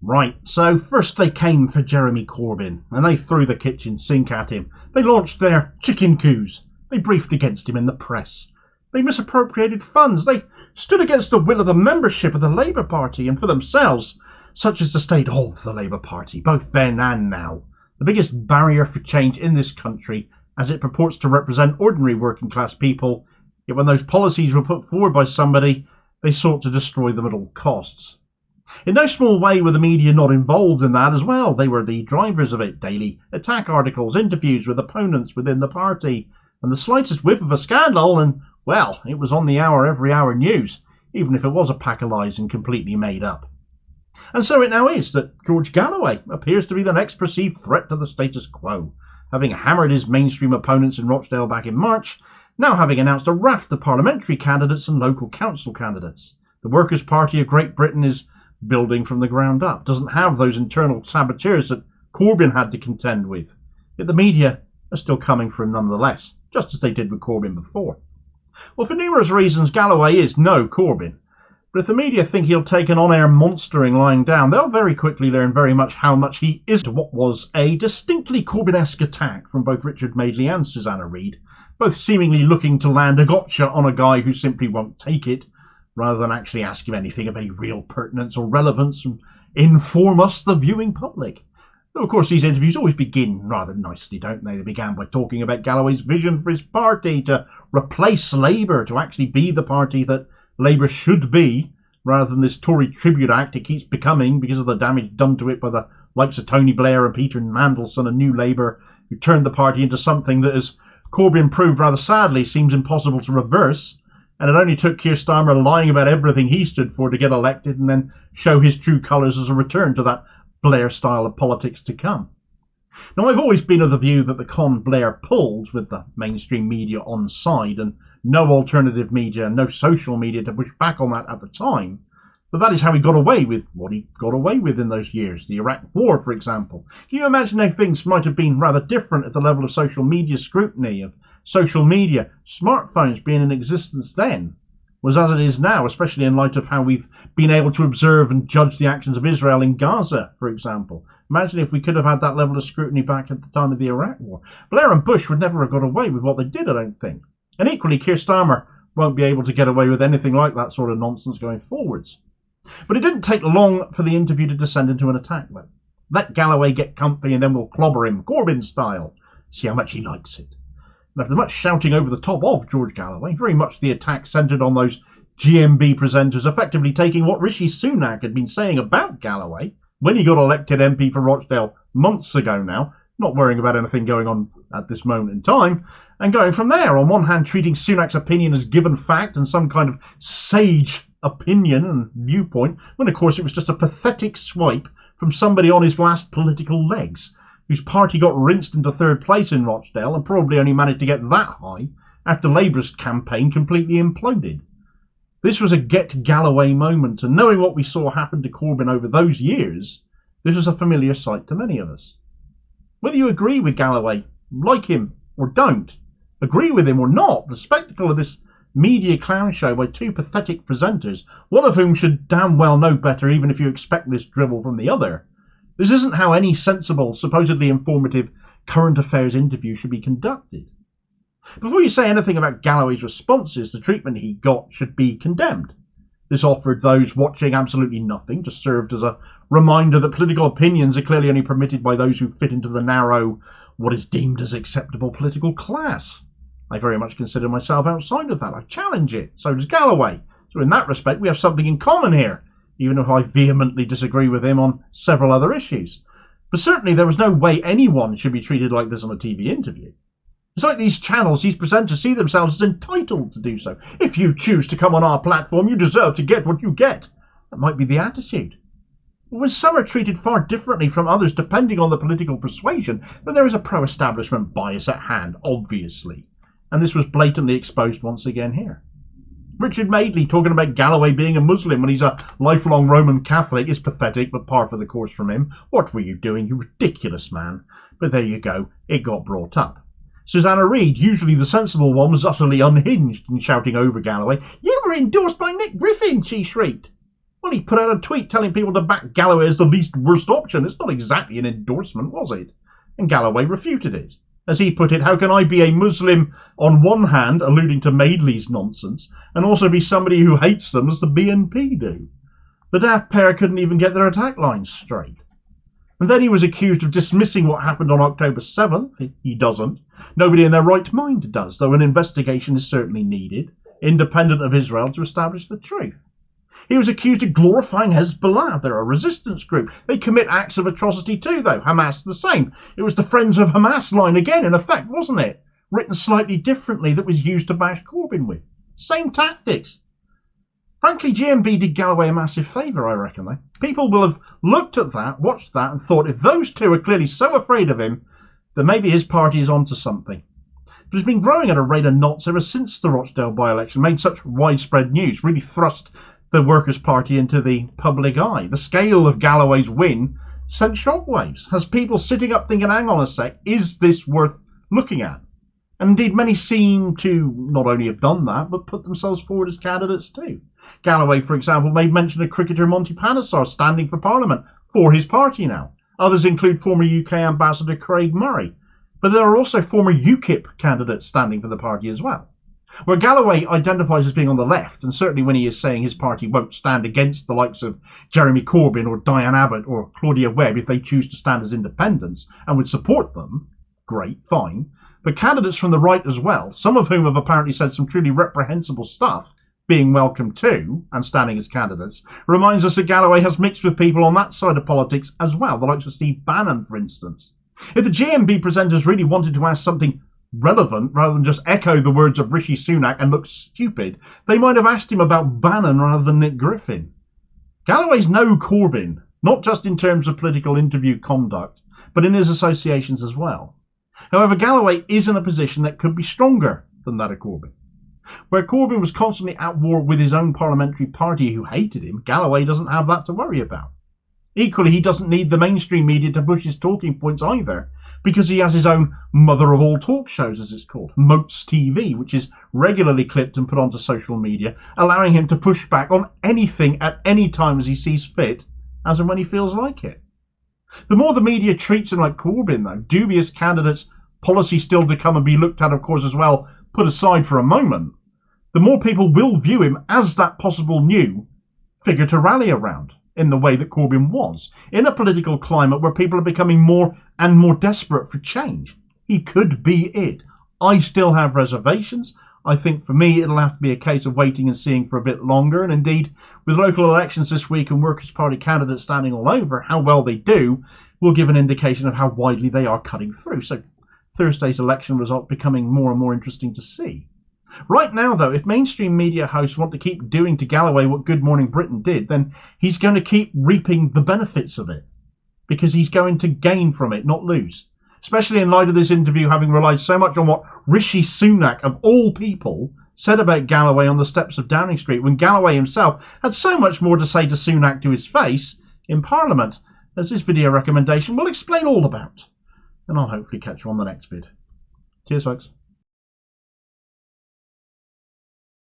Right, so first they came for Jeremy Corbyn, and they threw the kitchen sink at him. They launched their chicken coups. They briefed against him in the press. They misappropriated funds. They stood against the will of the membership of the Labour Party and for themselves. Such is the state of the Labour Party, both then and now. The biggest barrier for change in this country, as it purports to represent ordinary working class people, yet when those policies were put forward by somebody, they sought to destroy them at all costs. In no small way were the media not involved in that as well. They were the drivers of it. Daily attack articles, interviews with opponents within the party, and the slightest whiff of a scandal, and, well, it was on the hour, every hour news, even if it was a pack of lies and completely made up. And so it now is that George Galloway appears to be the next perceived threat to the status quo, having hammered his mainstream opponents in Rochdale back in March, now having announced a raft of parliamentary candidates and local council candidates. The Workers' Party of Great Britain is building from the ground up, doesn't have those internal saboteurs that Corbyn had to contend with. Yet the media are still coming for him nonetheless, just as they did with Corbyn before. Well, for numerous reasons, Galloway is no Corbyn. But if the media think he'll take an on-air monstering lying down, they'll very quickly learn very much how much he is to what was a distinctly Corbyn-esque attack from both Richard Madeley and Susanna Reid, both seemingly looking to land a gotcha on a guy who simply won't take it, rather than actually ask him anything of any real pertinence or relevance and inform us, the viewing public. Though, of course, these interviews always begin rather nicely, don't they? They began by talking about Galloway's vision for his party to replace Labour, to actually be the party that Labour should be, rather than this Tory Tribute Act it keeps becoming because of the damage done to it by the likes of Tony Blair and Peter Mandelson and New Labour, who turned the party into something that, as Corbyn proved rather sadly, seems impossible to reverse. And it only took Keir Starmer lying about everything he stood for to get elected and then show his true colours as a return to that Blair style of politics to come. Now, I've always been of the view that the con Blair pulled, with the mainstream media on side and no alternative media and no social media to push back on that at the time, that is how he got away with what he got away with in those years. The Iraq War, for example. Can you imagine how things might have been rather different at the level of social media scrutiny, of social media, smartphones being in existence then, was as it is now, especially in light of how we've been able to observe and judge the actions of Israel in Gaza, for example. Imagine if we could have had that level of scrutiny back at the time of the Iraq War. Blair and Bush would never have got away with what they did, I don't think. And equally, Keir Starmer won't be able to get away with anything like that sort of nonsense going forwards. But it didn't take long for the interview to descend into an attack, though. Let Galloway get comfy and then we'll clobber him, Corbyn style. See how much he likes it. And after much shouting over the top of George Galloway, very much the attack centred on those GMB presenters effectively taking what Rishi Sunak had been saying about Galloway when he got elected MP for Rochdale months ago now, not worrying about anything going on at this moment in time, and going from there, on one hand treating Sunak's opinion as given fact and some kind of sage opinion and viewpoint, when of course it was just a pathetic swipe from somebody on his last political legs, whose party got rinsed into third place in Rochdale and probably only managed to get that high after Labour's campaign completely imploded. This was a get Galloway moment, and knowing what we saw happen to Corbyn over those years, this was a familiar sight to many of us. Whether you agree with Galloway, like him or don't, agree with him or not, the spectacle of this media clown show by two pathetic presenters, one of whom should damn well know better even if you expect this drivel from the other. This isn't how any sensible, supposedly informative current affairs interview should be conducted. Before you say anything about Galloway's responses, the treatment he got should be condemned. This offered those watching absolutely nothing, just served as a reminder that political opinions are clearly only permitted by those who fit into the narrow, what is deemed as acceptable political class. I very much consider myself outside of that. I challenge it. So does Galloway. So in that respect, we have something in common here, even if I vehemently disagree with him on several other issues. But certainly there was no way anyone should be treated like this on a TV interview. It's like these channels, these presenters see themselves as entitled to do so. If you choose to come on our platform, you deserve to get what you get. That might be the attitude. But when some are treated far differently from others depending on the political persuasion, then there is a pro-establishment bias at hand, obviously. And this was blatantly exposed once again here. Richard Madeley talking about Galloway being a Muslim when he's a lifelong Roman Catholic is pathetic, but par for the course from him. What were you doing, you ridiculous man? But there you go, it got brought up. Susanna Reid, usually the sensible one, was utterly unhinged in shouting over Galloway. You were endorsed by Nick Griffin, she shrieked. Well, he put out a tweet telling people to back Galloway as the least worst option. It's not exactly an endorsement, was it? And Galloway refuted it. As he put it, how can I be a Muslim on one hand, alluding to Madeley's nonsense, and also be somebody who hates them as the BNP do? The daft pair couldn't even get their attack lines straight. And then he was accused of dismissing what happened on October 7th. He doesn't. Nobody in their right mind does, though an investigation is certainly needed, independent of Israel, to establish the truth. He was accused of glorifying Hezbollah. They're a resistance group. They commit acts of atrocity too, though. Hamas the same. It was the Friends of Hamas line again, in effect, wasn't it? Written slightly differently, that was used to bash Corbyn with. Same tactics. Frankly, GMB did Galloway a massive favour, I reckon, though. People will have looked at that, watched that, and thought, if those two are clearly so afraid of him, then maybe his party is onto something. But it's been growing at a rate of knots ever since the Rochdale by-election made such widespread news, really thrust the Workers' Party into the public eye. The scale of Galloway's win sent shockwaves. Has people sitting up thinking, hang on a sec, is this worth looking at? And indeed, many seem to not only have done that, but put themselves forward as candidates too. Galloway, for example, made mention of cricketer Monty Panesar standing for Parliament for his party now. Others include former UK Ambassador Craig Murray. But there are also former UKIP candidates standing for the party as well. Where Galloway identifies as being on the left, and certainly when he is saying his party won't stand against the likes of Jeremy Corbyn or Diane Abbott or Claudia Webb if they choose to stand as independents and would support them, great, fine. But candidates from the right as well, some of whom have apparently said some truly reprehensible stuff, being welcome too, and standing as candidates, reminds us that Galloway has mixed with people on that side of politics as well, the likes of Steve Bannon, for instance. If the GMB presenters really wanted to ask something relevant rather than just echo the words of Rishi Sunak and look stupid, they might have asked him about Bannon rather than Nick Griffin. Galloway's no Corbyn, not just in terms of political interview conduct, but in his associations as well. However, Galloway is in a position that could be stronger than that of Corbyn. Where Corbyn was constantly at war with his own parliamentary party who hated him, Galloway doesn't have that to worry about. Equally, he doesn't need the mainstream media to push his talking points either, because he has his own mother of all talk shows, as it's called, Moats TV, which is regularly clipped and put onto social media, allowing him to push back on anything at any time as he sees fit, as and when he feels like it. The more the media treats him like Corbyn, though, dubious candidates, policy still to come and be looked at, of course, as well, put aside for a moment, the more people will view him as that possible new figure to rally around, in the way that Corbyn was, in a political climate where people are becoming more and more desperate for change. He could be it. I still have reservations. I think for me it'll have to be a case of waiting and seeing for a bit longer, and indeed with local elections this week and Workers' Party candidates standing all over, how well they do will give an indication of how widely they are cutting through. So Thursday's election result becoming more and more interesting to see. Right now, though, if mainstream media hosts want to keep doing to Galloway what Good Morning Britain did, then he's going to keep reaping the benefits of it, because he's going to gain from it, not lose. Especially in light of this interview having relied so much on what Rishi Sunak, of all people, said about Galloway on the steps of Downing Street, when Galloway himself had so much more to say to Sunak to his face in Parliament, as this video recommendation will explain all about. And I'll hopefully catch you on the next vid. Cheers, folks.